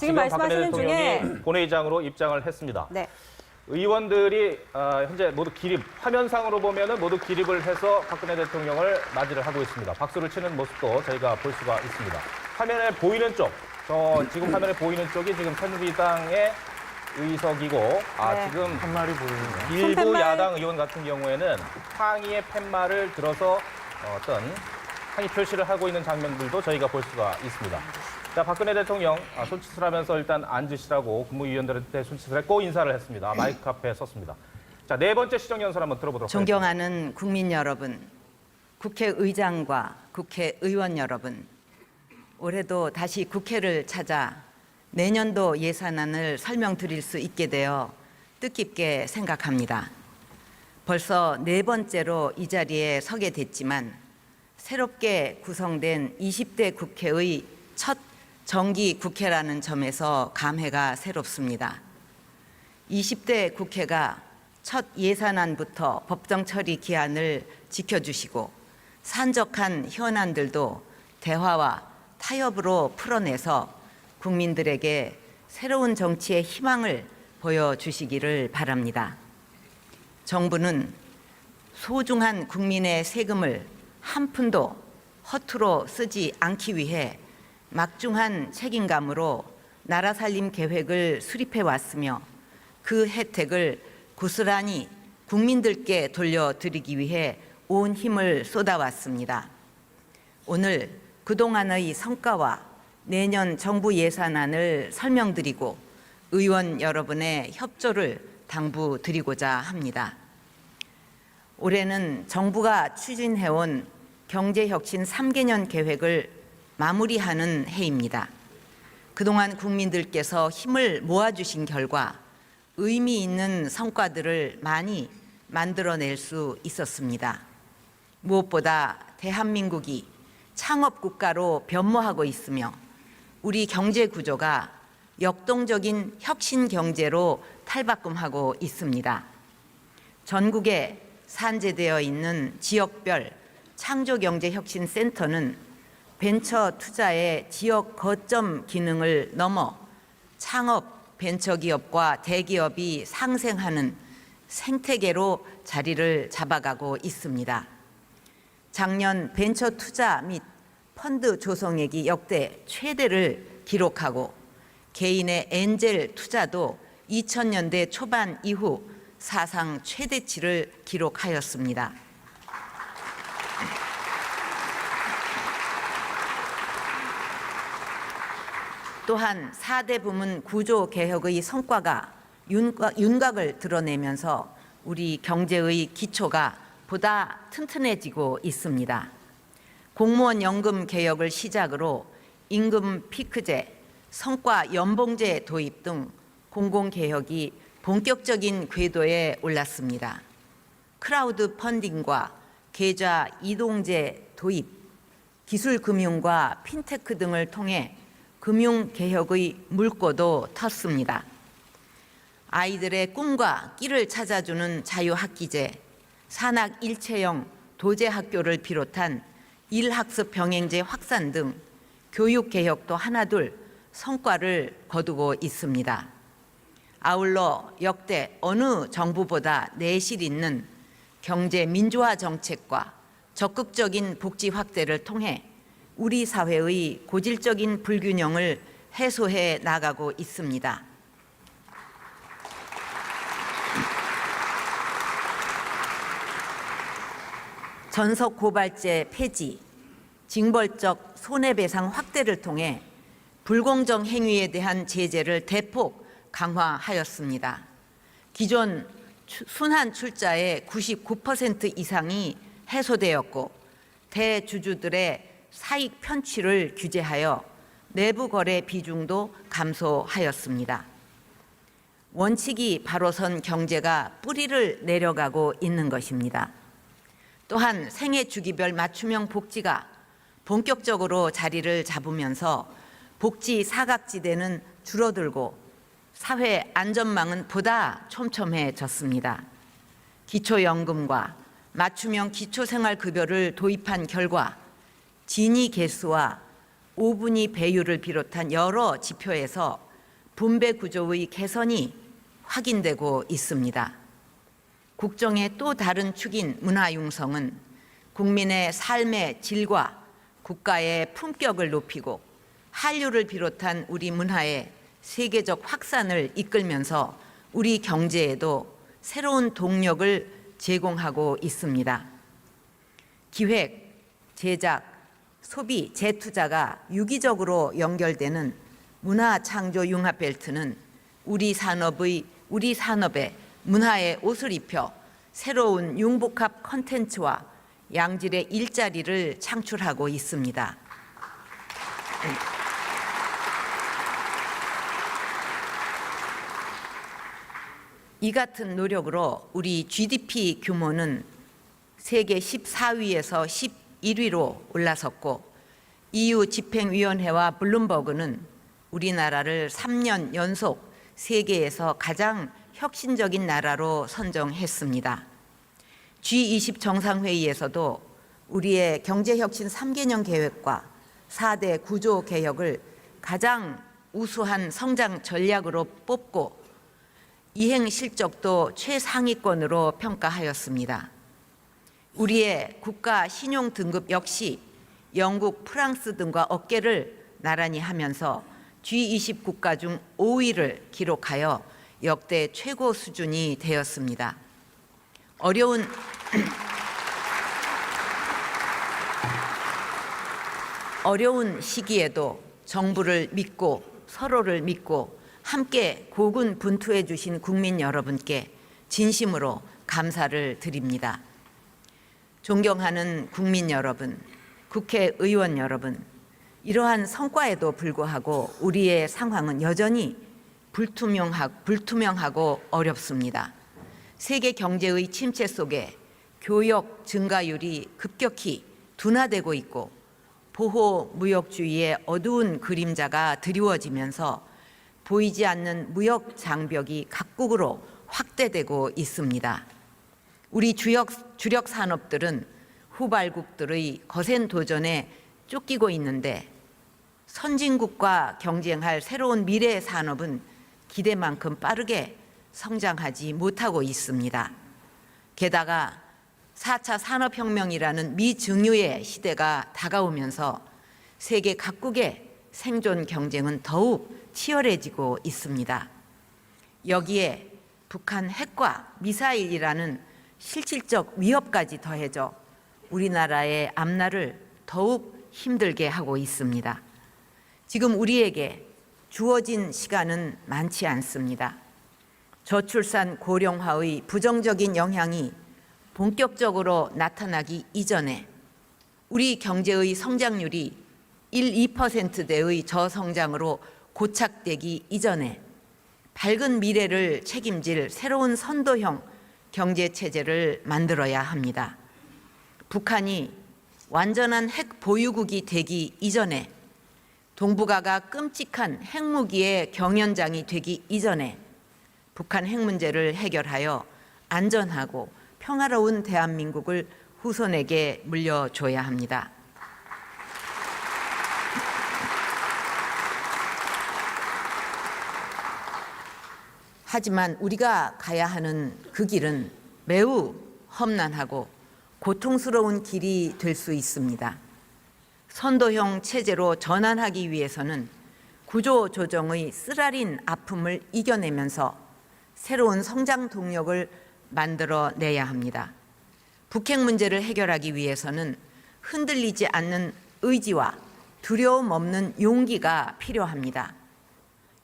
지금 말씀하시는 박근혜 대통령이 중에 본회의장으로 입장을 했습니다. 네. 의원들이 현재 모두 기립, 화면상으로 보면은 모두 기립을 해서 박근혜 대통령을 맞이를 하고 있습니다. 박수를 치는 모습도 저희가 볼 수가 있습니다. 화면에 보이는 쪽, 지금 화면에 보이는 쪽이 지금 새누리당의 의석이고, 네. 지금 한 마리 보이네요. 일부 손팻말. 야당 의원 같은 경우에는 항의의 팻말을 들어서 어떤 항의 표시를 하고 있는 장면들도 저희가 볼 수가 있습니다. 자, 박근혜 대통령 손짓을 하면서 일단 앉으시라고 국무위원들한테 손짓을 했고 인사를 했습니다. 마이크 앞에 섰습니다. 자, 네 번째 시정연설 한번 들어보도록 하겠습니다. 존경하는 국민 여러분, 국회의장과 국회의원 여러분, 올해도 다시 국회를 찾아 내년도 예산안을 설명드릴 수 있게 되어 뜻깊게 생각합니다. 벌써 네 번째로 이 자리에 서게 됐지만 새롭게 구성된 20대 국회의 첫 정기 국회라는 점에서 감회가 새롭습니다. 20대 국회가 첫 예산안부터 법정 처리 기한을 지켜주시고 산적한 현안들도 대화와 타협으로 풀어내서 국민들에게 새로운 정치의 희망을 보여주시기를 바랍니다. 정부는 소중한 국민의 세금을 한 푼도 허투루 쓰지 않기 위해 막중한 책임감으로 나라 살림 계획을 수립해 왔으며 그 혜택을 고스란히 국민들께 돌려드리기 위해 온 힘을 쏟아왔습니다. 오늘 그동안의 성과와 내년 정부 예산안을 설명드리고 의원 여러분의 협조를 당부드리고자 합니다. 올해는 정부가 추진해온 경제혁신 3개년 계획을 마무리하는 해입니다. 그동안 국민들께서 힘을 모아주신 결과 의미 있는 성과들을 많이 만들어낼 수 있었습니다. 무엇보다 대한민국이 창업국가로 변모하고 있으며 우리 경제 구조가 역동적인 혁신 경제로 탈바꿈하고 있습니다. 전국에 산재되어 있는 지역별 창조경제혁신센터는 벤처 투자의 지역 거점 기능을 넘어 창업 벤처기업과 대기업이 상생하는 생태계로 자리를 잡아가고 있습니다. 작년 벤처 투자 및 펀드 조성액이 역대 최대를 기록하고 개인의 엔젤 투자도 2000년대 초반 이후 사상 최대치를 기록하였습니다. 또한 4대 부문 구조 개혁의 성과가 윤곽을 드러내면서 우리 경제의 기초가 보다 튼튼해지고 있습니다. 공무원 연금 개혁을 시작으로 임금 피크제, 성과 연봉제 도입 등 공공개혁이 본격적인 궤도에 올랐습니다. 크라우드 펀딩과 계좌 이동제 도입, 기술금융과 핀테크 등을 통해 금융개혁의 물꼬도 텄습니다. 아이들의 꿈과 끼를 찾아주는 자유학기제, 산학일체형 도제학교를 비롯한 일학습 병행제 확산 등 교육개혁도 하나둘 성과를 거두고 있습니다. 아울러 역대 어느 정부보다 내실 있는 경제 민주화 정책과 적극적인 복지 확대를 통해 우리 사회의 고질적인 불균형을 해소해 나가고 있습니다. 전속 고발제 폐지, 징벌적 손해배상 확대를 통해 불공정 행위에 대한 제재를 대폭 강화하였습니다. 기존 순환 출자의 99% 이상이 해소되었고 대주주들의 사익 편취를 규제하여 내부 거래 비중도 감소하였습니다. 원칙이 바로 선 경제가 뿌리를 내려가고 있는 것입니다. 또한 생애 주기별 맞춤형 복지가 본격적으로 자리를 잡으면서 복지 사각지대는 줄어들고 사회 안전망은 보다 촘촘해졌습니다. 기초연금과 맞춤형 기초생활급여를 도입한 결과 진위 개수와 5분위 배율을 비롯한 여러 지표에서 분배 구조의 개선이 확인되고 있습니다. 국정의 또 다른 축인 문화융성은 국민의 삶의 질과 국가의 품격을 높이고 한류를 비롯한 우리 문화의 세계적 확산을 이끌면서 우리 경제에도 새로운 동력을 제공하고 있습니다. 기획, 제작, 소비, 재투자가 유기적으로 연결되는 문화창조 융합벨트는 우리 산업에 문화의 옷을 입혀 새로운 융복합 콘텐츠와 양질의 일자리를 창출하고 있습니다. 이 같은 노력으로 우리 GDP 규모는 세계 14위에서 11위로 올라섰고 EU 집행위원회와 블룸버그는 우리나라를 3년 연속 세계에서 가장 혁신적인 나라로 선정했습니다. G20 정상회의에서도 우리의 경제혁신 3개년 계획과 4대 구조 개혁을 가장 우수한 성장 전략으로 뽑고 이행 실적도 최상위권으로 평가하였습니다. 우리의 국가 신용 등급 역시 영국, 프랑스 등과 어깨를 나란히 하면서 G20 국가 중 5위를 기록하여 역대 최고 수준이 되었습니다. 어려운 시기에도 정부를 믿고 서로를 믿고 함께 고군분투해 주신 국민 여러분께 진심으로 감사를 드립니다. 존경하는 국민 여러분, 국회의원 여러분, 이러한 성과에도 불구하고 우리의 상황은 여전히 불투명하고 어렵습니다. 세계 경제의 침체 속에 교역 증가율이 급격히 둔화되고 있고 보호 무역주의의 어두운 그림자가 드리워지면서 보이지 않는 무역 장벽이 각국으로 확대되고 있습니다. 우리 주력 산업들은 후발국들의 거센 도전에 쫓기고 있는데 선진국과 경쟁할 새로운 미래 산업은 기대만큼 빠르게 성장하지 못하고 있습니다. 게다가 4차 산업혁명이라는 미증유의 시대가 다가오면서 세계 각국의 생존 경쟁은 더욱 치열해지고 있습니다. 여기에 북한 핵과 미사일이라는 실질적 위협까지 더해져 우리나라의 앞날을 더욱 힘들게 하고 있습니다. 지금 우리에게 주어진 시간은 많지 않습니다. 저출산 고령화의 부정적인 영향이 본격적으로 나타나기 이전에 우리 경제의 성장률이 1~2%대의 저성장으로 고착되기 이전에 밝은 미래를 책임질 새로운 선도형 경제체제를 만들어야 합니다. 북한이 완전한 핵 보유국이 되기 이전에 동북아가 끔찍한 핵무기의 경연장이 되기 이전에 북한 핵 문제를 해결하여 안전하고 평화로운 대한민국을 후손에게 물려줘야 합니다. 하지만 우리가 가야 하는 그 길은 매우 험난하고 고통스러운 길이 될 수 있습니다. 선도형 체제로 전환하기 위해서는 구조조정의 쓰라린 아픔을 이겨내면서 새로운 성장 동력을 만들어내야 합니다. 북핵 문제를 해결하기 위해서는 흔들리지 않는 의지와 두려움 없는 용기가 필요합니다.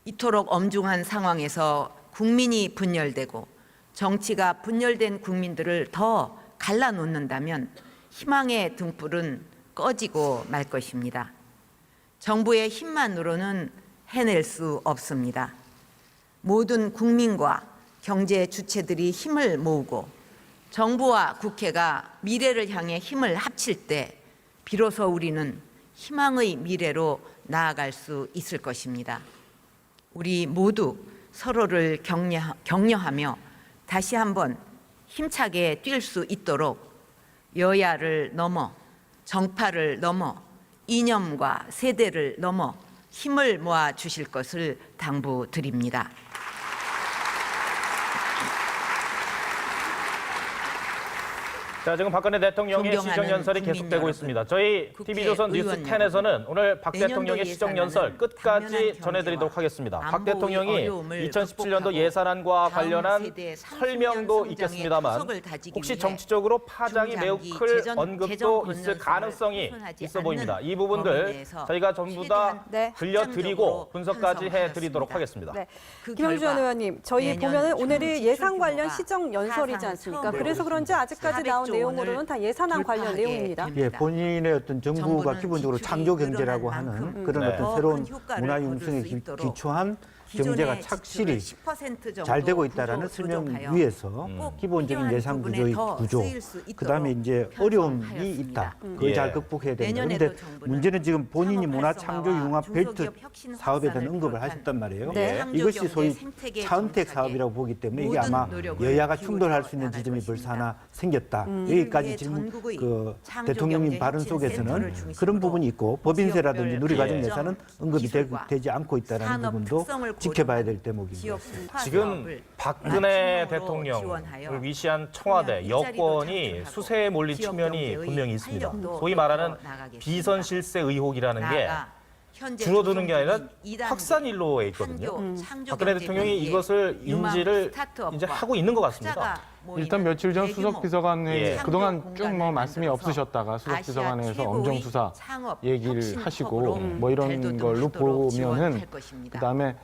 이토록 엄중한 상황에서 국민이 분열되고 정치가 분열된 국민들을 더 갈라놓는다면 희망의 등불은 꺼지고 말 것입니다. 정부의 힘만으로는 해낼 수 없습니다. 모든 국민과 경제 주체들이 힘을 모으고 정부와 국회가 미래를 향해 힘을 합칠 때 비로소 우리는 희망의 미래로 나아갈 수 있을 것입니다. 우리 모두 서로를 격려하며 다시 한번 힘차게 뛸 수 있도록 여야를 넘어 정파를 넘어 이념과 세대를 넘어 힘을 모아 주실 것을 당부드립니다. 자, 지금 박근혜 대통령의 존경하는 시정연설이 국민 계속되고 여러분, 있습니다. 저희 국회 TV조선 의원 뉴스10에서는 오늘 박 내년도 대통령의 시정연설 예산안은 끝까지 당면한 전해드리도록 경제와 하겠습니다. 박 안보의 대통령이 어려움을 2017년도 극복하고 예산안과 다음 관련한 세대의 설명도 30년 있겠습니다만 성장의 구석을 다지기 혹시 위해 정치적으로 파장이 매우 중장기 클 재정 언급도 건전성을 있을 가능성이 훼손하지 있어 보입니다. 않는 이 범위 부분들 내에서 저희가 전부 다 최대한 들려드리고 확장적으로 분석까지 해드리도록 편성하였습니다. 하겠습니다. 네. 그 김영주 전 결과 의원님, 저희 내년 보면은 총 오늘이 지출 예산 관련 규모가 시정 연설이지 사상 않습니까? 처음으로 그래서 그런지 아직까지 나온 400조 내용으로는 원을 다 예산안 관련 돌파하게 내용입니다. 됩니다. 예, 본인의 어떤 정부가 정부는 기본적으로 지출이 창조 경제라고 늘어난 하는 만큼 그런 네. 어떤 더 새로운 큰 효과를 문화 거둘 융성에 수 있도록 기초한 경제가 기존의 착실히 지출을 10% 정도 잘 되고 있다라는 구조 설명 조정하여 위에서 꼭 기본적인 필요한 예산 부분에 구조의 더 구조, 쓰일 수 있도록 그다음에 이제 어려움이 있다. 편성하였습니다. 그걸 예. 잘 극복해야 된다. 내년에도 그런데 정부는 문제는 지금 본인이 창업 문화 창조 활성화와 융합 벨트 중소기업 혁신 사업에 대한 확산을 언급을 비롯한 하셨단 말이에요. 네. 이것이 창조 소위 경제 생태계 차은택 정착에 사업이라고 보기 때문에 이게 모든 아마 노력을 여야가 기울여 충돌할 수 있는 나갈 지점이 것입니다. 벌써 하나 생겼다. 이를 여기까지 위해 지금 전국의 그 창조 대통령님 경제 발언 혁신 속에서는 센터를 중심으로 그런 부분이 있고 법인세라든지 지역별 누리과정 예. 예산은 언급이 기술과 되지 않고 있다는 산업 부분도 특성을 지켜봐야 될 고려한 대목입니다. 지역 분화 지금 사업을 박근혜 맞춤형으로 대통령을 지원하여 위시한 청와대 일자리도 여권이 창출하고 수세에 몰린 지역 측면이 경제의 분명히 있습니다. 활력도 소위 말하는 나가겠습니다. 비선실세 의혹이라는 게 나아가 현재 줄어드는 게 아니라 조성 중인 2단계 확산 일로에 있거든요. 창조 박근혜 경제 대통령이 위기에 이것을 유망 인지를 스타트업과 이제 하고 있는 것 같습니다. 투자가 모이는 일단 며칠 전 대규모 수석비서관회의 예. 그동안 창조 쭉 뭐 공간을 말씀이 만들어서 없으셨다가 아시아 수석비서관회에서 최고의 엄정수사 창업 얘기를 혁신 하시고 허브로 뭐 이런 발돋움하도록 걸로 보면은 지원할 것입니다. 그다음에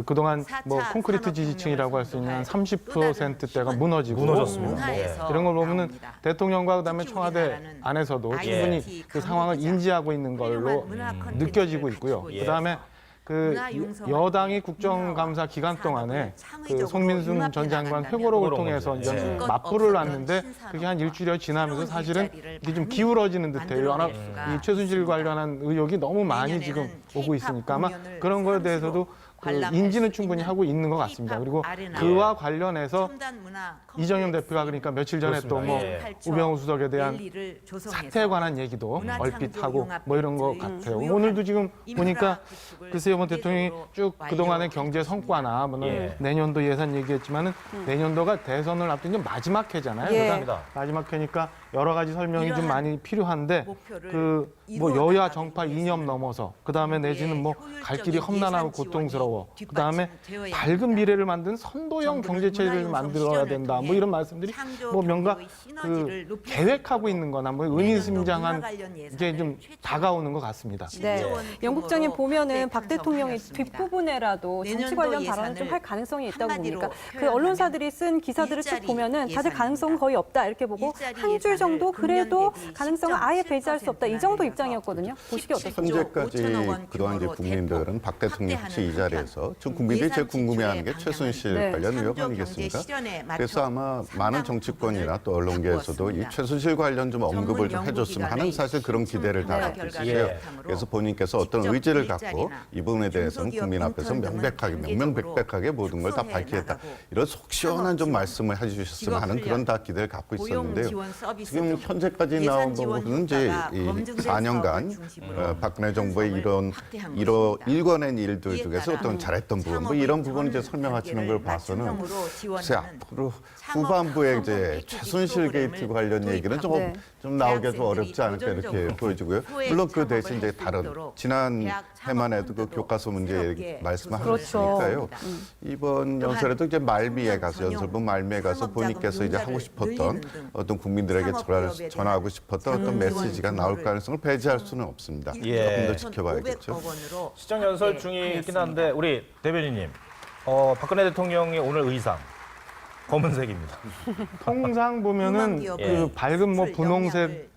그동안 뭐 4차 콘크리트 지지층이라고 할 수 있는 한 30%대가 무너지고 무너졌습니다. 문화에서 이런 걸 보면은 나옵니다. 대통령과 그다음에 특히 청와대 우리나라는 안에서도 IT 충분히 그 상황을 강국이자 인지하고 있는 걸로 훌륭한 문화 콘텐츠를 느껴지고 있고요. 갖추고 그다음에 있어서 그 문화 융성을 여당이 위해 국정감사 기간 문화와 동안에 산업을 그 창의적으로 손민순 융합해 전 장관 나간다면 회고록을 회고록 통해서 문제. 이제 예. 맞불을 없었던 놨는데 그게 한 일주일여 지나면서 새로운 사실은 일자리를 이게 좀 많이 기울어지는 듯해요. 워낙 만들어낼 수가 이 최순실 있습니다. 관련한 의혹이 너무 많이 지금 내년에는 오고 있으니까 아마 K-pop 그런 거에 공연을 대해서도 그 관람할 인지는 수 충분히 있는 하고 있는 것 같습니다. K-pop 그리고 아레나. 그와 관련해서 첨단 문화 이정현 컴플렉스 대표가 그러니까 며칠 전에 또 그렇습니다. 뭐 예. 우병우 수석에 대한 랠리를 조성해서 사태에 관한 얘기도 문화 얼핏 창조 하고 융합 뭐 이런 것 벨트의 같아요. 주요한 오늘도 지금 인프라 보니까 구축을 글쎄요, 뭐 대통령이 단계적으로 쭉 그동안의 경제 완료할 성과나 뭐 예. 내년도 예산 얘기했지만은 내년도가 대선을 앞둔 이제 마지막 해잖아요. 예. 그러니까 마지막 해니까 여러 가지 설명이 좀 이러한 많이 필요한데 목표를 그 뭐 이루어 여야 나가기 정파 위해서는 이념 넘어서 그다음에 내지는 뭐 효율적인 갈 길이 험난하고 예산 지원이 고통스러워. 그다음에 뒷받침되어야 밝은 합니다. 미래를 만든 선도형 정부는 경제체를 문화융성 만들어야 실현을 된다. 뭐 통해 이런 말씀들이 창조 뭐 뭔가 경제의 시너지를 그 높일 수 계획하고 있도록 있는 거나 뭐 내년도 의미심장한 문화 관련 예산을 이게 좀 최초로 다가오는 것 같습니다. 네. 7조 원 영국장님 규모로 보면은 박 대통령이 편성하였습니다. 뒷부분에라도 정치 내년도 관련 발언을 예산을 좀 할 가능성이 있다고 한마디로 봅니까? 그 표현하면 언론사들이 쓴 기사들을 쭉 일자리 보면은 다들 가능성 예산입니다. 거의 없다 이렇게 보고 일자리 한 줄 정도 예산을 그래도 금년 대비 가능성은 아예 배제할 수 없다 이 정도 10.7% 입장이었거든요. 보시기 어떻습니까? 17조 현재까지 5천억 원 그동안 이제 규모로 국민들은 대폭 박 대통령 혹시 이 확대하는 자리에서 한편 지금 국민들이 제일 예산 궁금해하는 게 지출의 최순실 방향은 관련 의혹 창조 아니겠습니까? 경제 실현에 맞춰 그래서 아마 상당 많은 정치권이나 또 언론계에서도 이 바꾸었습니다. 최순실 관련 좀 언급을 좀 해줬으면 하는 사실 그런 기대를 다 갖고 있으세요. 예. 그래서 본인께서 어떤 직접 의지를 갖고 일자리나 이 부분에 대해서는 중소기업 국민 앞에서 인턴 등은 명백하게 단계적으로 명명백백하게 모든 걸 다 축소해 밝히겠다. 나가고 이런 속 시원한 좀 산업 말씀을 해주셨으면 하는 그런 다 기대를 갖고 고용 있었는데요. 지원 서비스 지금 등 현재까지 예산 나온 지원 부분은 이제 효과가 이 검증된 4년간 사업을 중심으로 박근혜 정부의 이런 확대한 이런 것입니다. 일궈낸 일들 이에 중에서 따라 어떤 잘했던 부분, 뭐 창업의 이런 부분 이제 전 설명하시는 걸 단계를 봐서는 맞춤형으로 글쎄 지원하는 앞으로 창업 후반부에 학원의 이제 패키지 최순실 게이트 프로그램을 관련 얘기는 도입하고 좀 나오기가 좀 대학생들이 어렵지 않을까 이렇게 도전적으로 보여지고요. 후에 물론 그 창업을 대신 이제 할수 다른 있도록 지난 대학 해만 해도 그 창업펀드도 교과서 문제 새롭게 말씀하셨으니까요. 조성했습니다. 이번 또한 연설에도 이제 말미에 청년 가서 전용 연설부 말미에 가서 창업자금 본인께서 이제 하고 융자를 싶었던 늘리는 등 어떤 국민들에게 창업기업에 전하고 대한 싶었던 어떤 자금 메시지가 지원 나올 규모를 가능성을 배제할 수는 없습니다. 예. 조금 더 지켜봐야겠죠. 500억 원으로 시정 연설 중이긴 한데 우리 대변인님, 박근혜 대통령의 오늘 의상 검은색입니다. 통상 보면은 그 밝은 뭐 분홍색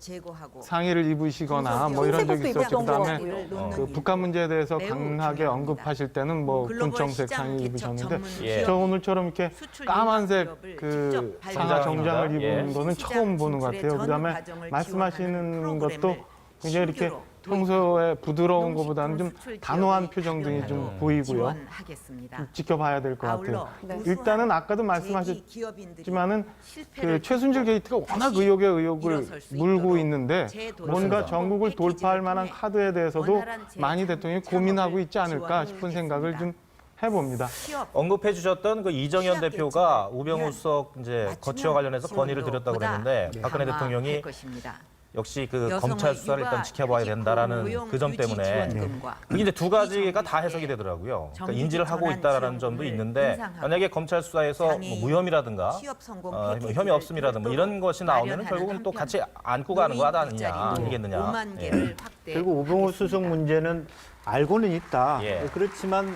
상의를 입으시거나 뭐 이런 적이 흰색옷도 있었죠. 입었던 것 그다음에 같고요. 그 북한 문제에 대해서 매우 강하게 중요합니다. 언급하실 때는 뭐 글로벌 분청색 시장 상의 개척 입으셨는데 전문 예. 저 오늘처럼 이렇게 수출 까만색 기업을 그 직접 상하 발굴합니다. 정장을 예. 입은 거는 처음 보는 것 같아요. 그다음에 말씀하시는 것도 굉장히 이렇게 평소에 부드러운 농식품 것보다는 좀 수출 단호한 지역의 표정 등이 좀 다변화도 보이고요. 지원하겠습니다. 좀 지켜봐야 될 것 같아요. 아울러 네. 일단은 아까도 말씀하셨지만은 그 최순실 게이트가 워낙 의혹에 의혹을 물고 있는데 뭔가 전국을 돌파할 만한 카드에 대해서도 많이 대통령이 고민하고 있지 않을까 싶은 생각을 좀 해봅니다. 언급해 주셨던 그 이정현 대표가 우병우 수석 이제 거취와 관련해서 건의를 드렸다고 그랬는데 박근혜 대통령이 역시 그 검찰 수사를 일단 지켜봐야 된다라는 그 점 때문에 그게 이제 두 가지가 다 해석이 되더라고요. 그러니까 인지를 하고 있다라는 점도 있는데 만약에 검찰 수사에서 뭐 무혐의라든가 뭐 혐의 없음이라든가 뭐 이런 것이 나오면 결국은 또 같이 안고 가는 거 아니겠느냐. 예. 결국 우병우 수석 문제는 알고는 있다. 예. 그렇지만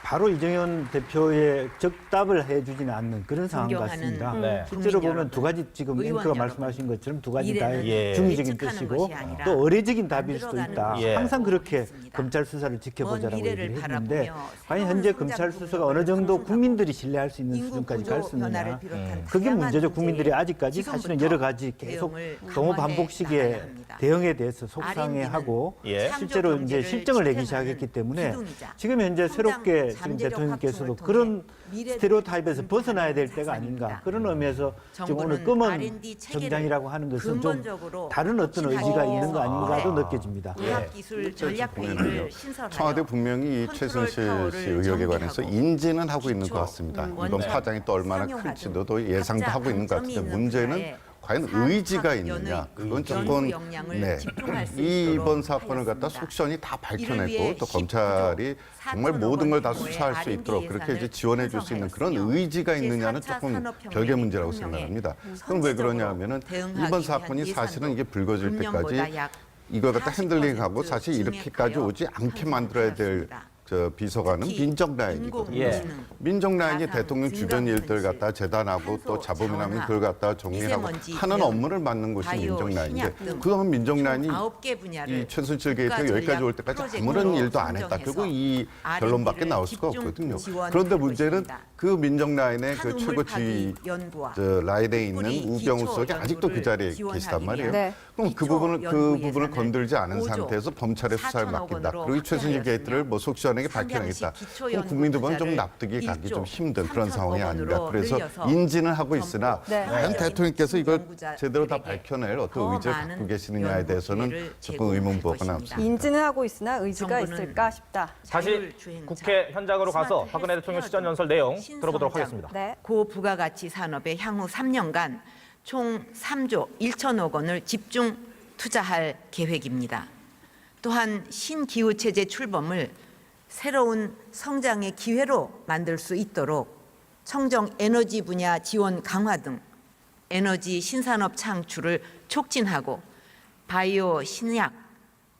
바로 이정현 대표의 적답을 해주지는 않는 그런 상황 같습니다. 네. 실제로 보면 두 가지 지금 의원 앵커가 여러분, 말씀하신 것처럼 두 가지 다 예. 중의적인 예측하는 뜻이고 것이 아니라 또 의례적인 답일 수도 있다. 예. 항상 그렇게 하겠습니다. 검찰 수사를 지켜보자라고 먼 미래를 얘기를 했는데 바라보며 과연 현재 새로운 검찰 성장 수사가 어느 정도 부분을 국민들이 신뢰할 수 있는 인구 수준까지 구조 갈 수 있느냐. 변화를 비롯한 그게 다양한 문제죠. 국민들이 문제에 아직까지 사실은 지금부터 여러 가지 계속 대응을 너무 강화해 반복식의 나가야 합니다. 대응에 대해서 속상해하고 예. 실제로 이제 실정을 내기 시작했기 때문에 지금 현재 새롭게 지금 대통령께서도 그런 스테레오타입에서 벗어나야 될 때가 아닌가 그런 의미에서 지금 오늘 검은 정장이라고 하는 것은 좀 다른 어떤 의지가 있는 거 아닌가도 느껴집니다. 과학기술 전략회의를 신설하여 청와대 분명히 이 최순실 씨 의혹에 관해서 인지는 하고 있는 것 같습니다. 이번 파장이 또 얼마나 클지도 또 예상도 하고 있는 것 같은데 문제는 과연 의지가 있느냐 그건 조금 이번 사건을 갖다 속편히 다 밝혀내고 또 검찰이 정말 모든 걸 다 수사할 수 있도록 그렇게 이제 지원해 줄 수 있는 그런 의지가 있느냐는 조금 별개 문제라고 생각합니다. 그건 왜 그러냐면은 이번 사건이 사실은 이게 불거질 때까지 이걸 갖다 핸들링하고 사실 이렇게까지 오지 않게 만들어야 될 저 비서관은 민정 라인이거든요. 예. 민정 라인이 대통령 주변 일들 갖다 재단하고 또 잡음이나면 그걸 갖다 정리하고 하는 업무를 맡는 곳이 민정 라인인데 그동안 민정 라인이 이 최순실 게이트가 여기까지 올 때까지 아무런 일도 안 했다. 결국 이 결론밖에 나올 수가 없거든요. 그런데 문제는 그 민정 라인의 그 최고 지휘 라인에 있는 우병우 수석이 아직도 그 자리에 계시단 말이에요. 네. 그럼 그 부분을 건들지 않은 상태에서 검찰의 수사를 맡긴다. 그리고 이 최순실 게이트를 뭐 속시원하게 밝혀내겠다. 그럼 국민들 보면 좀 납득이 가기 좀 힘든 그런 상황이 아닌가. 그래서 인지는 하고 있으나 과연 대통령께서 이걸 제대로 다 밝혀낼 어떤 의지를 갖고 계시느냐에 대해서는 조금 의문부호가 남습니다. 인지는 하고 있으나 의지가 있을까 싶다. 다시 국회 현장으로 가서 박근혜 대통령 시전 연설 내용 들어보도록 하겠습니다. 네. 고부가가치 산업에 향후 3년간 총 3조 1천억 원을 집중 투자할 계획입니다. 또한 신기후체제 출범을 새로운 성장의 기회로 만들 수 있도록 청정 에너지 분야 지원 강화 등 에너지 신산업 창출을 촉진하고 바이오 신약,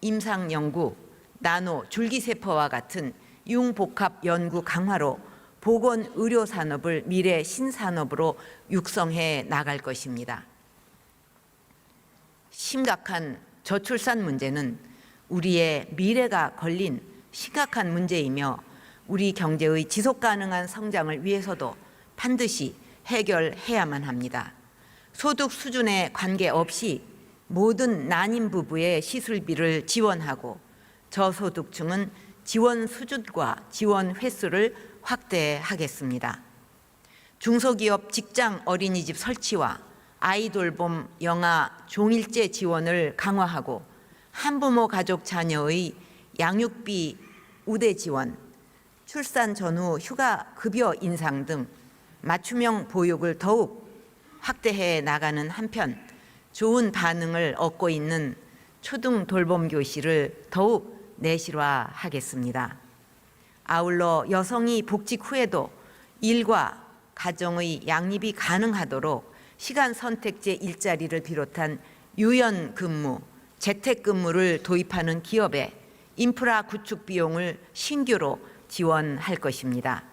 임상 연구, 나노 줄기세포와 같은 융복합 연구 강화로 보건 의료 산업을 미래 신산업으로 육성해 나갈 것입니다. 심각한 저출산 문제는 우리의 미래가 걸린 심각한 문제이며 우리 경제의 지속 가능한 성장을 위해서도 반드시 해결해야만 합니다. 소득 수준에 관계없이 모든 난임 부부의 시술비를 지원하고 저소득층은 지원 수준과 지원 횟수를 확대하겠습니다. 중소기업 직장 어린이집 설치와 아이돌봄 영아 종일제 지원을 강화하고 한부모 가족 자녀의 양육비 우대 지원, 출산 전후 휴가 급여 인상 등 맞춤형 보육을 더욱 확대해 나가는 한편 좋은 반응을 얻고 있는 초등 돌봄 교실을 더욱 내실화하겠습니다. 아울러 여성이 복직 후에도 일과 가정의 양립이 가능하도록 시간 선택제 일자리를 비롯한 유연 근무, 재택 근무를 도입하는 기업에 인프라 구축 비용을 신규로 지원할 것입니다.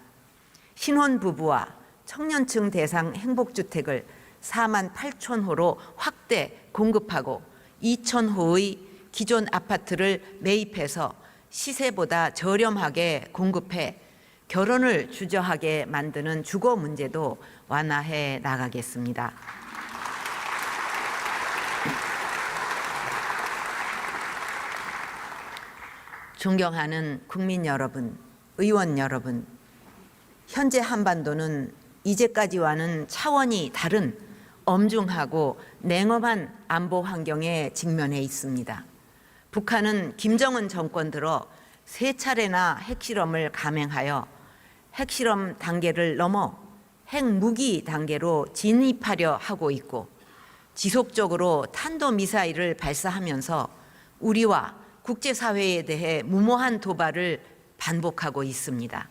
신혼 부부와 청년층 대상 행복주택을 4만 8천 호로 확대 공급하고 2천 호의 기존 아파트를 매입해서 시세보다 저렴하게 공급해 결혼을 주저하게 만드는 주거 문제도 완화해 나가겠습니다. 존경하는 국민 여러분, 의원 여러분, 현재 한반도는 이제까지와는 차원이 다른 엄중하고 냉엄한 안보 환경에 직면해 있습니다. 북한은 김정은 정권 들어 3차례나 핵실험을 감행하여 핵실험 단계를 넘어 핵무기 단계로 진입하려 하고 있고 지속적으로 탄도미사일을 발사하면서 우리와 국제사회에 대해 무모한 도발을 반복하고 있습니다.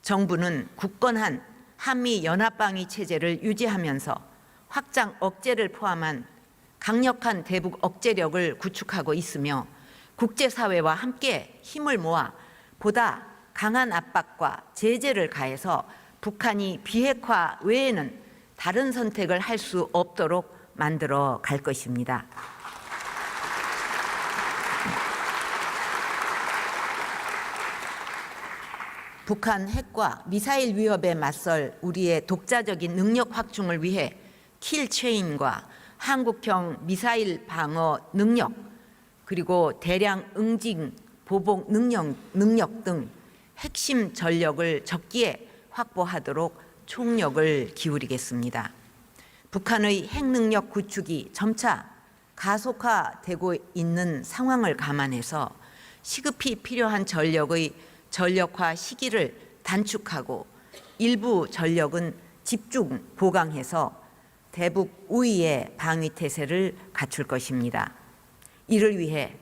정부는 굳건한 한미연합방위 체제를 유지하면서 확장 억제를 포함한 강력한 대북 억제력을 구축하고 있으며 국제사회와 함께 힘을 모아 보다 강한 압박과 제재를 가해서 북한이 비핵화 외에는 다른 선택을 할 수 없도록 만들어 갈 것입니다. 북한 핵과 미사일 위협에 맞설 우리의 독자적인 능력 확충을 위해 킬체인과 한국형 미사일 방어 능력, 그리고 대량 응징 보복 능력 등 핵심 전력을 적기에 확보하도록 총력을 기울이겠습니다. 북한의 핵능력 구축이 점차 가속화되고 있는 상황을 감안해서 시급히 필요한 전력의 전력화 시기를 단축하고 일부 전력은 집중 보강해서 대북 우위의 방위 태세를 갖출 것입니다. 이를 위해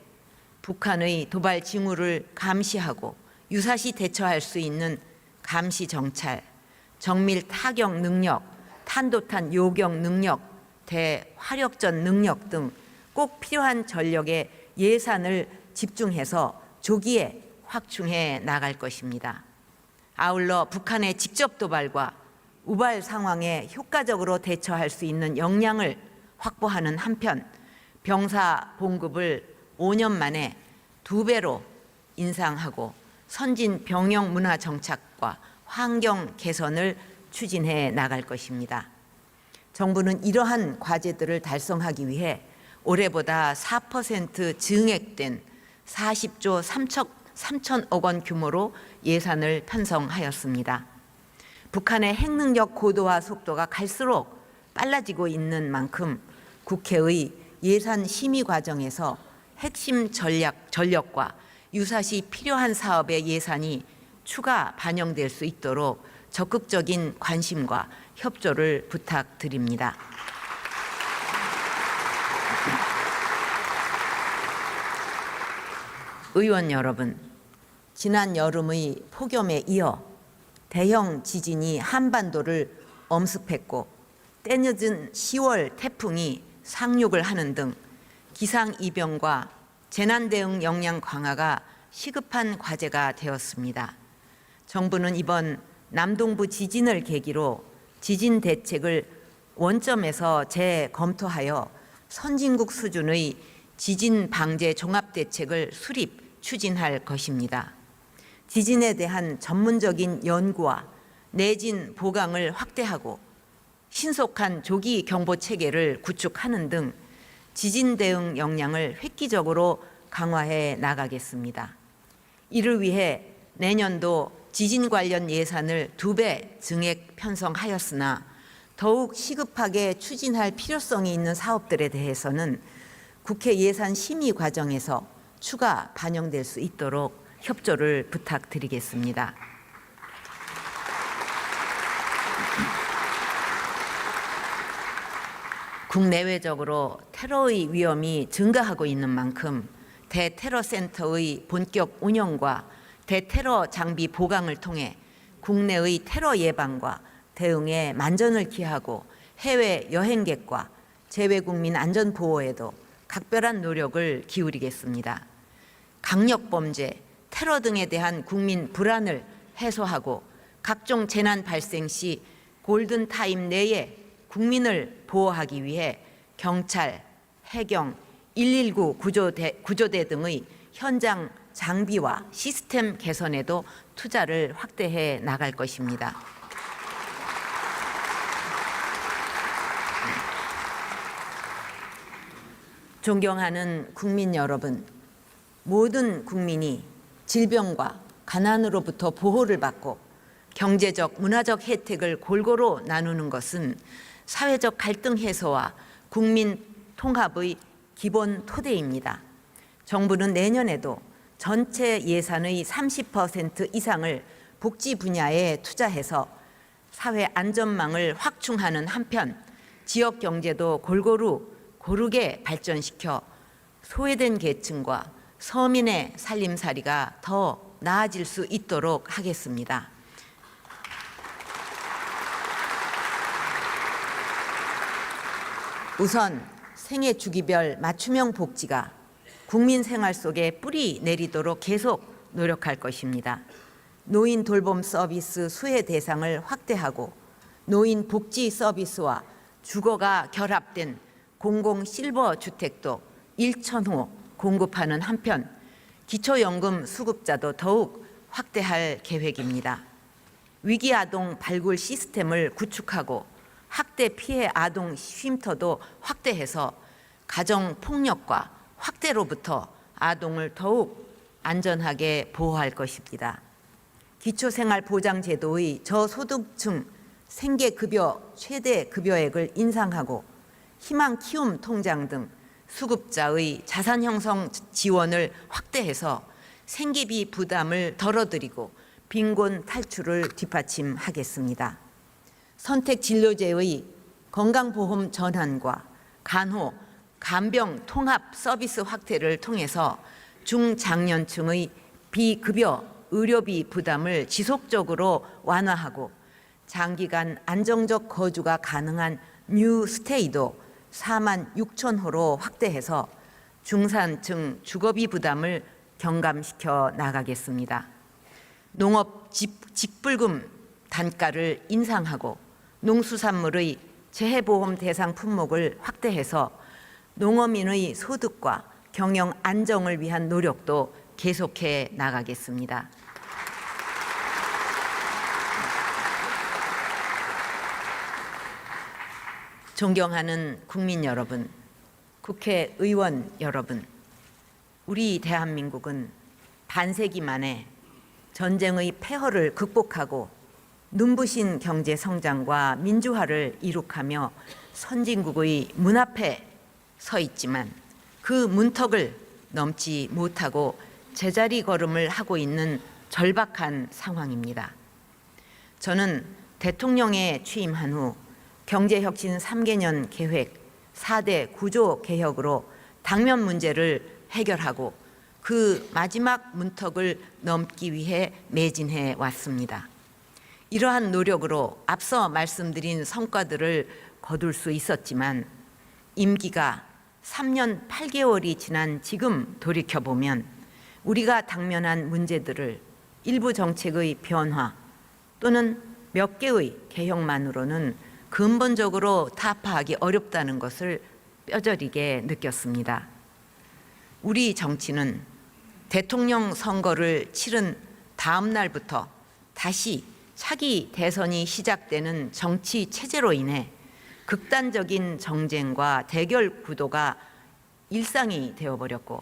북한의 도발 징후를 감시하고 유사시 대처할 수 있는 감시 정찰, 정밀 타격 능력, 탄도탄 요격 능력, 대화력전 능력 등 꼭 필요한 전력의 예산을 집중해서 조기에 확충해 나갈 것입니다. 아울러 북한의 직접 도발과 우발 상황에 효과적으로 대처할 수 있는 역량을 확보하는 한편 병사 봉급을 5년 만에 2배로 인상하고 선진 병영 문화 정착과 환경 개선을 추진해 나갈 것입니다. 정부는 이러한 과제들을 달성하기 위해 올해보다 4% 증액된 40조 3천억 원 규모로 예산을 편성하였습니다. 북한의 핵능력 고도화 속도가 갈수록 빨라지고 있는 만큼 국회의 예산 심의 과정에서 핵심 전력과 유사시 필요한 사업의 예산이 추가 반영될 수 있도록 적극적인 관심과 협조를 부탁드립니다. 의원 여러분, 지난 여름의 폭염에 이어 대형 지진이 한반도를 엄습했고 때늦은 10월 태풍이 상륙을 하는 등 기상이변과 재난대응 역량 강화가 시급한 과제가 되었습니다. 정부는 이번 남동부 지진을 계기로 지진 대책을 원점에서 재검토하여 선진국 수준의 지진 방제 종합대책을 수립, 추진할 것입니다. 지진에 대한 전문적인 연구와 내진 보강을 확대하고 신속한 조기 경보 체계를 구축하는 등 지진 대응 역량을 획기적으로 강화해 나가겠습니다. 이를 위해 내년도 지진 관련 예산을 2배 증액 편성하였으나 더욱 시급하게 추진할 필요성이 있는 사업들에 대해서는 국회 예산 심의 과정에서 추가 반영될 수 있도록 협조를 부탁드리겠습니다. 국내외적으로 테러의 위험이 증가하고 있는 만큼 대테러센터의 본격 운영과 대테러 장비 보강을 통해 국내의 테러 예방과 대응에 만전을 기하고 해외 여행객과 재외국민 안전 보호에도 각별한 노력을 기울이겠습니다. 강력범죄, 테러 등에 대한 국민 불안을 해소하고 각종 재난 발생 시 골든타임 내에 국민을 보호하기 위해 경찰, 해경, 119 구조대 등의 현장 장비와 시스템 개선에도 투자를 확대해 나갈 것입니다. 존경하는 국민 여러분, 모든 국민이 질병과 가난으로부터 보호를 받고 경제적, 문화적 혜택을 골고루 나누는 것은 사회적 갈등 해소와 국민 통합의 기본 토대입니다. 정부는 내년에도 전체 예산의 30% 이상을 복지 분야에 투자해서 사회 안전망을 확충하는 한편 지역 경제도 골고루 고르게 발전시켜 소외된 계층과 서민의 살림살이가 더 나아질 수 있도록 하겠습니다. 우선 생애 주기별 맞춤형 복지가 국민 생활 속에 뿌리 내리도록 계속 노력할 것입니다. 노인 돌봄 서비스 수혜 대상을 확대하고 노인 복지 서비스와 주거가 결합된 공공 실버 주택도 1,000호 공급하는 한편 기초연금 수급자도 더욱 확대할 계획입니다. 위기 아동 발굴 시스템을 구축하고 학대 피해 아동 쉼터도 확대해서 가정 폭력과 학대로부터 아동을 더욱 안전하게 보호할 것입니다. 기초생활보장제도의 저소득층 생계급여 최대 급여액을 인상하고 희망 키움 통장 등 수급자의 자산 형성 지원을 확대해서 생계비 부담을 덜어드리고 빈곤 탈출을 뒷받침하겠습니다. 선택 진료제의 건강보험 전환과 간호, 간병 통합 서비스 확대를 통해서 중장년층의 비급여 의료비 부담을 지속적으로 완화하고 장기간 안정적 거주가 가능한 뉴스테이도 46,000호로 확대해서 중산층 주거비 부담을 경감시켜 나가겠습니다. 농업 직불금 단가를 인상하고 농수산물의 재해보험 대상 품목을 확대해서 농어민의 소득과 경영 안정을 위한 노력도 계속해 나가겠습니다. 존경하는 국민 여러분, 국회의원 여러분, 우리 대한민국은 반세기 만에 전쟁의 폐허를 극복하고 눈부신 경제 성장과 민주화를 이룩하며 선진국의 문 앞에 서 있지만 그 문턱을 넘지 못하고 제자리 걸음을 하고 있는 절박한 상황입니다. 저는 대통령에 취임한 후 경제혁신 3개년 계획 4대 구조 개혁으로 당면 문제를 해결하고 그 마지막 문턱을 넘기 위해 매진해 왔습니다. 이러한 노력으로 앞서 말씀드린 성과들을 거둘 수 있었지만 임기가 3년 8개월이 지난 지금 돌이켜보면 우리가 당면한 문제들을 일부 정책의 변화 또는 몇 개의 개혁만으로는 근본적으로 타파하기 어렵다는 것을 뼈저리게 느꼈습니다. 우리 정치는 대통령 선거를 치른 다음 날부터 다시 차기 대선이 시작되는 정치 체제로 인해 극단적인 정쟁과 대결 구도가 일상이 되어버렸고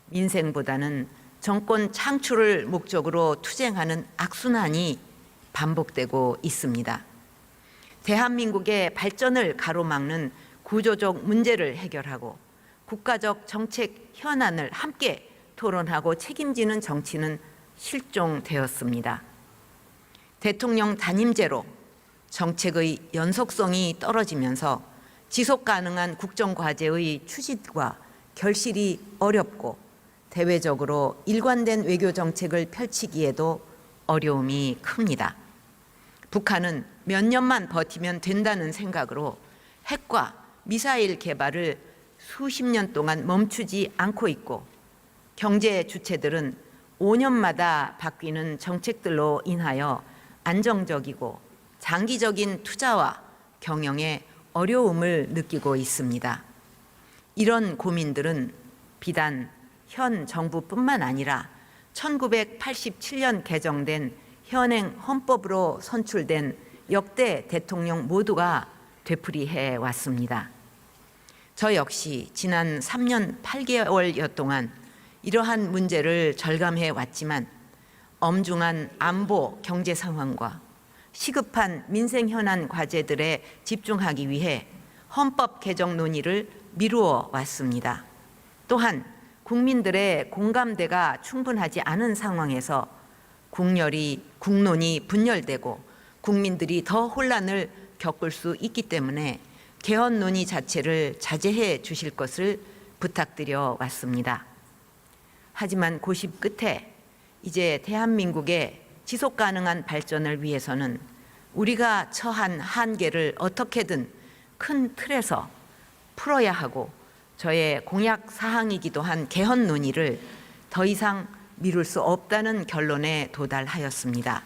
민생보다는 정권 창출을 목적으로 투쟁하는 악순환이 반복되고 있습니다. 대한민국의 발전을 가로막는 구조적 문제를 해결하고 국가적 정책 현안을 함께 토론하고 책임지는 정치는 실종되었습니다. 대통령 단임제로 정책의 연속성이 떨어지면서 지속 가능한 국정과제의 추진과 결실이 어렵고 대외적으로 일관된 외교 정책을 펼치기에도 어려움이 큽니다. 북한은 몇 년만 버티면 된다는 생각으로 핵과 미사일 개발을 수십 년 동안 멈추지 않고 있고 경제 주체들은 5년마다 바뀌는 정책들로 인하여 안정적이고 장기적인 투자와 경영에 어려움을 느끼고 있습니다. 이런 고민들은 비단 현 정부뿐만 아니라 1987년 개정된 현행 헌법으로 선출된 역대 대통령 모두가 되풀이해 왔습니다. 저 역시 지난 3년 8개월여 동안 이러한 문제를 절감해 왔지만 엄중한 안보 경제 상황과 시급한 민생 현안 과제들에 집중하기 위해 헌법 개정 논의를 미루어 왔습니다. 또한 국민들의 공감대가 충분하지 않은 상황에서 국론이 분열되고 국민들이 더 혼란을 겪을 수 있기 때문에 개헌 논의 자체를 자제해 주실 것을 부탁드려 왔습니다. 하지만 고심 끝에 이제 대한민국의 지속 가능한 발전을 위해서는 우리가 처한 한계를 어떻게든 큰 틀에서 풀어야 하고 저의 공약 사항이기도 한 개헌 논의를 더 이상 미룰 수 없다는 결론에 도달하였습니다.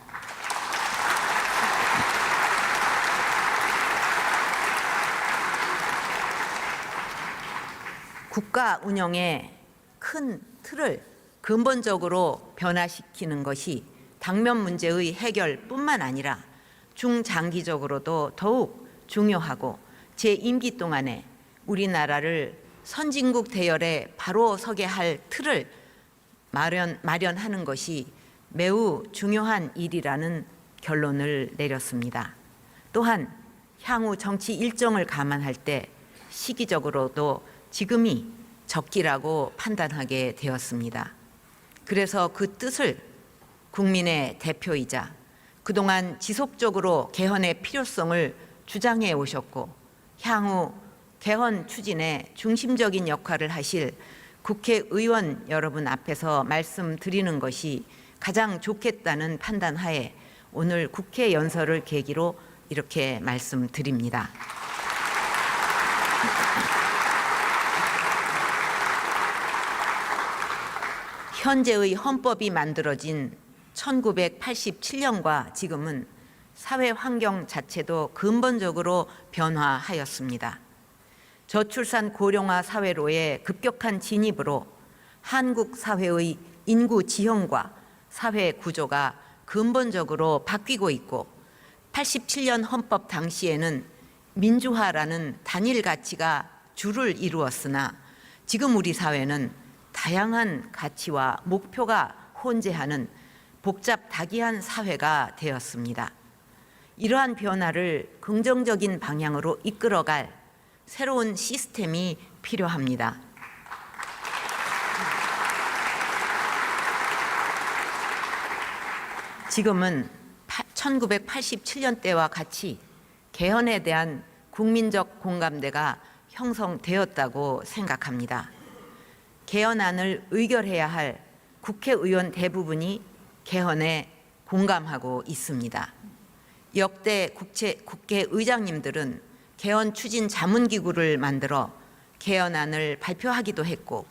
국가 운영의 큰 틀을 근본적으로 변화시키는 것이 당면 문제의 해결뿐만 아니라 중장기적으로도 더욱 중요하고 제 임기 동안에 우리나라를 선진국 대열에 바로 서게 할 틀을 마련하는 것이 매우 중요한 일이라는 결론을 내렸습니다. 또한 향후 정치 일정을 감안할 때 시기적으로도 지금이 적기라고 판단하게 되었습니다. 그래서 그 뜻을 국민의 대표이자 그동안 지속적으로 개헌의 필요성을 주장해 오셨고 향후 개헌 추진에 중심적인 역할을 하실 국회의원 여러분 앞에서 말씀드리는 것이 가장 좋겠다는 판단하에 오늘 국회 연설을 계기로 이렇게 말씀드립니다. 현재의 헌법이 만들어진 1987년과 지금은 사회 환경 자체도 근본적으로 변화하였습니다. 저출산 고령화 사회로의 급격한 진입으로 한국 사회의 인구 지형과 사회 구조가 근본적으로 바뀌고 있고 87년 헌법 당시에는 민주화라는 단일 가치가 주를 이루었으나 지금 우리 사회는 다양한 가치와 목표가 혼재하는 복잡다기한 사회가 되었습니다. 이러한 변화를 긍정적인 방향으로 이끌어갈 새로운 시스템이 필요합니다. 지금은 1987년 때와 같이 개헌에 대한 국민적 공감대가 형성되었다고 생각합니다. 개헌안을 의결해야 할 국회의원 대부분이 개헌에 공감하고 있습니다. 역대 국회의장님들은 개헌 추진 자문기구를 만들어 개헌안을 발표하기도 했고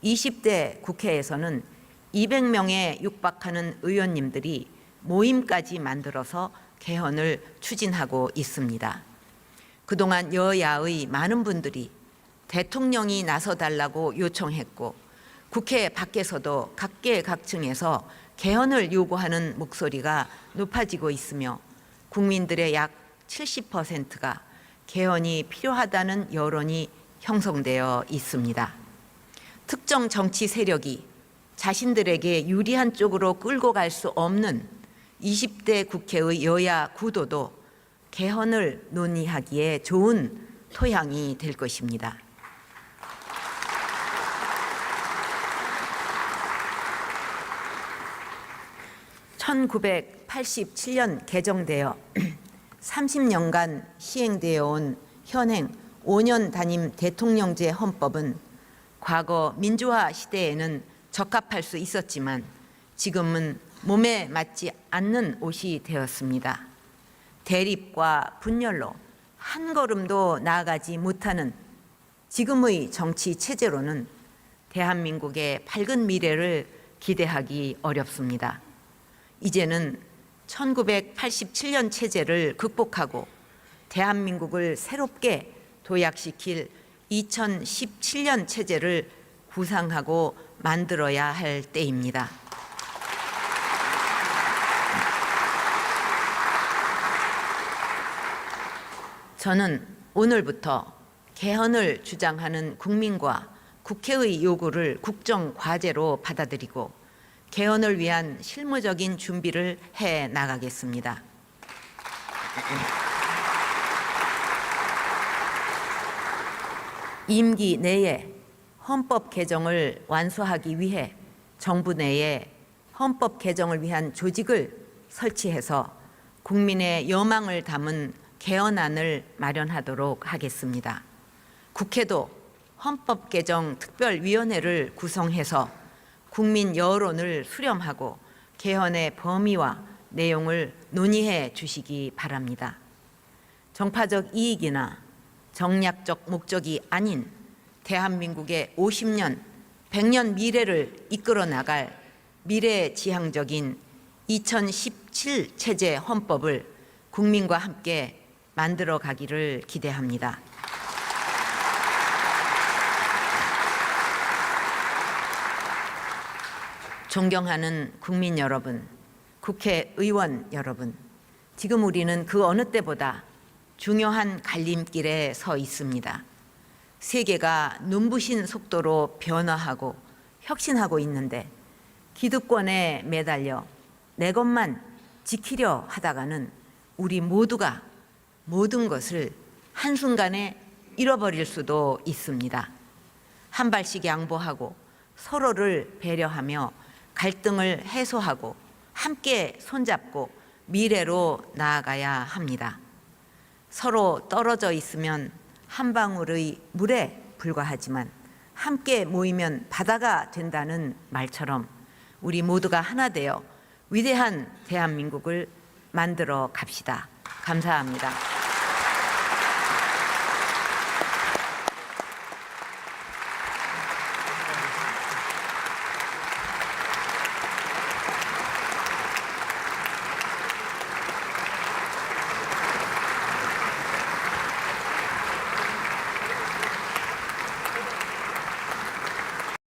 20대 국회에서는 200명에 육박하는 의원님들이 모임까지 만들어서 개헌을 추진하고 있습니다. 그동안 여야의 많은 분들이 대통령이 나서달라고 요청했고 국회 밖에서도 각계각층에서 개헌을 요구하는 목소리가 높아지고 있으며 국민들의 약 70%가 개헌이 필요하다는 여론이 형성되어 있습니다. 특정 정치 세력이 자신들에게 유리한 쪽으로 끌고 갈 수 없는 20대 국회의 여야 구도도 개헌을 논의하기에 좋은 토양이 될 것입니다. (1987년) 개정되어 30년간 시행되어 온 현행 5년 단임 대통령제 헌법은 과거 민주화 시대에는 적합할 수 있었지만 지금은 몸에 맞지 않는 옷이 되었습니다. 대립과 분열로 한 걸음도 나아가지 못하는 지금의 정치 체제로는 대한민국의 밝은 미래를 기대하기 어렵습니다. 이제는 1987년 체제를 극복하고 대한민국을 새롭게 도약시킬 2017년 체제를 구상하고 만들어야 할 때입니다. 저는 오늘부터 개헌을 주장하는 국민과 국회의 요구를 국정 과제로 받아들이고 개헌을 위한 실무적인 준비를 해 나가겠습니다. 임기 내에 헌법 개정을 완수하기 위해 정부 내에 헌법 개정을 위한 조직을 설치해서 국민의 여망을 담은 개헌안을 마련하도록 하겠습니다. 국회도 헌법 개정 특별위원회를 구성해서 국민 여론을 수렴하고 개헌의 범위와 내용을 논의해 주시기 바랍니다. 정파적 이익이나 정략적 목적이 아닌 대한민국의 50년, 100년 미래를 이끌어 나갈 미래지향적인 2017 체제 헌법을 국민과 함께 만들어 가기를 기대합니다. 존경하는 국민 여러분, 국회의원 여러분, 지금 우리는 그 어느 때보다 중요한 갈림길에 서 있습니다. 세계가 눈부신 속도로 변화하고 혁신하고 있는데 기득권에 매달려 내 것만 지키려 하다가는 우리 모두가 모든 것을 한순간에 잃어버릴 수도 있습니다. 한 발씩 양보하고 서로를 배려하며 갈등을 해소하고 함께 손잡고 미래로 나아가야 합니다. 서로 떨어져 있으면 한 방울의 물에 불과하지만 함께 모이면 바다가 된다는 말처럼 우리 모두가 하나 되어 위대한 대한민국을 만들어 갑시다. 감사합니다.